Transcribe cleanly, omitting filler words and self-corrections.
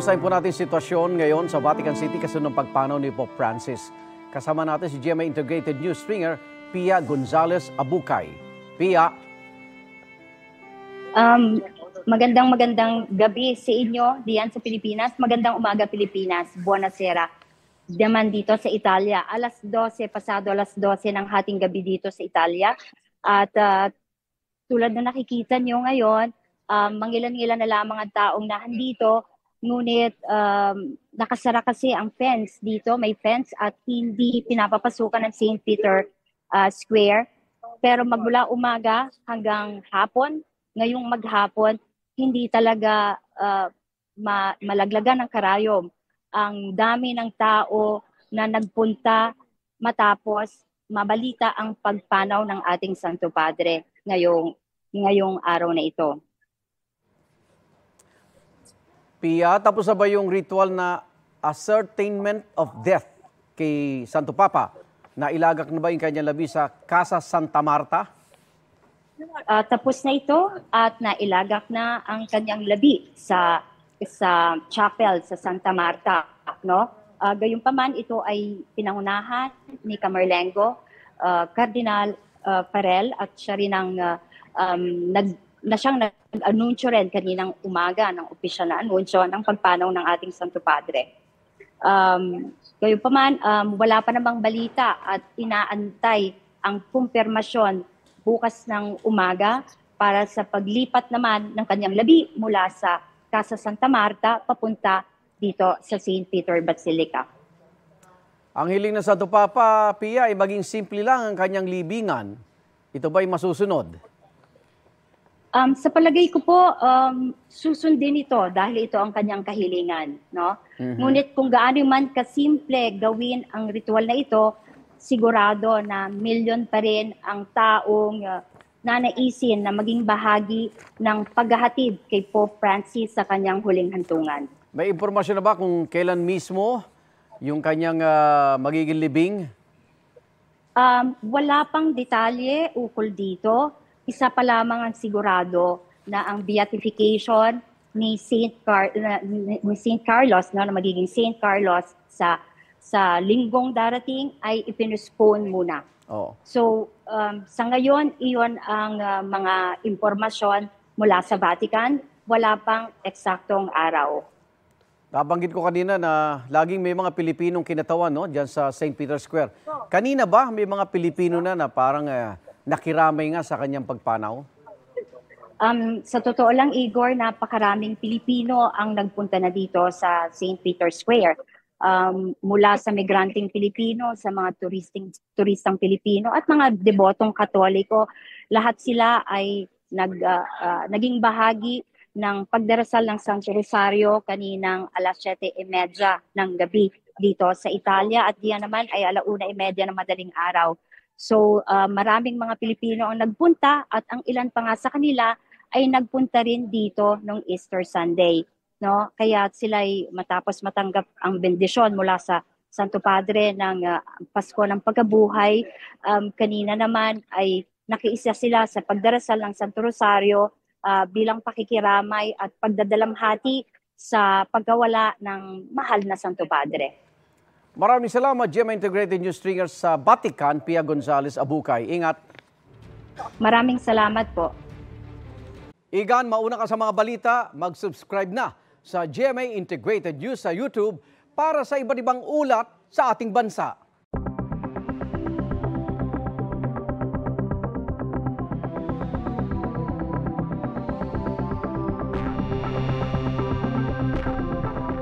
Kumustahin po natin sitwasyon ngayon sa Vatican City kasunod ng pagpanaw ni Pope Francis. Kasama natin si GMA Integrated News Stringer, Pia Gonzalez Abucay. Pia. Magandang gabi sa inyo diyan sa Pilipinas. Magandang umaga Pilipinas. Buonasera. Naman dito sa Italia. Pasado alas 12 ng hating gabi dito sa Italia. At tulad na nakikita nyo ngayon, mangilan-ngilan na lamang ang taong nahandito. Ngunit nakasara kasi ang fence dito. May fence at hindi pinapapasukan ng St. Peter Square. Pero magmula umaga hanggang hapon, ngayong maghapon, hindi talaga malaglagan ng karayom. Ang dami ng tao na nagpunta matapos mabalita ang pagpanaw ng ating Santo Padre ngayong araw na ito. Pia, tapos na ba yung ritual na ascertainment of death kay Santo Papa? Nailagak na ba yung kanyang labi sa Casa Santa Marta? Tapos na ito at nailagak na ang kanyang labi sa chapel sa Santa Marta, no? Gayunpaman ito ay pinangunahan ni Camerlengo, Cardinal Farrell, at siya rin ang siyang nag-anunsyo rin kaninang umaga ng opisyal na anunsyo ng pagpanaw ng ating Santo Padre. Gayunpaman, wala pa namang balita at inaantay ang kumpirmasyon bukas ng umaga para sa paglipat naman ng kanyang labi mula sa Casa Santa Marta papunta dito sa St. Peter Basilica. Ang hiling ng Santo Papa, Pia, ay maging simple lang ang kanyang libingan. Ito ba'y masusunod? Sa palagay ko po, susundin ito dahil ito ang kanyang kahilingan. No? Ngunit kung gaano man kasimple gawin ang ritual na ito, sigurado na milyon pa rin ang taong nanaisin na maging bahagi ng paghahatid kay Pope Francis sa kanyang huling hantungan. May impormasyon na ba kung kailan mismo yung kanyang magiging libing? Wala pang detalye ukol dito. Isa pa lamang ang sigurado na ang beatification ni St. Carlos, no, na magiging St. Carlos sa linggong darating ay ipinustpone muna. Oh. So, sa ngayon, iyon ang mga impormasyon mula sa Vatican. Wala pang eksaktong araw. Nabanggit ko kanina na laging may mga Pilipinong kinatawan, no, diyan sa St. Peter Square. Kanina ba may mga Pilipino na parang nakiramay nga sa kanyang pagpanaw? Sa totoo lang, Igor, napakaraming Pilipino ang nagpunta na dito sa St. Peter Square. Mula sa migranteng Pilipino, sa mga turistang Pilipino at mga debotong Katoliko, lahat sila ay naging bahagi ng pagdarasal ng Santo Rosario kaninang alas 7:30 ng gabi dito sa Italia at diyan naman ay 1:30 ng madaling araw. So maraming mga Pilipino ang nagpunta at ang ilan pa nga sa kanila ay nagpunta rin dito nung Easter Sunday. No? Kaya sila ay matapos matanggap ang bendisyon mula sa Santo Padre ng Pasko ng Pagkabuhay, kanina naman ay nakiisa sila sa pagdarasal ng Santo Rosario bilang pakikiramay at pagdadalamhati sa pagkawala ng mahal na Santo Padre. Maraming salamat, GMA Integrated News Stringer sa Vatican, Pia Gonzalez Abucay. Ingat. Maraming salamat po. Igan, mauna ka sa mga balita, mag-subscribe na sa GMA Integrated News sa YouTube para sa iba't ibang ulat sa ating bansa.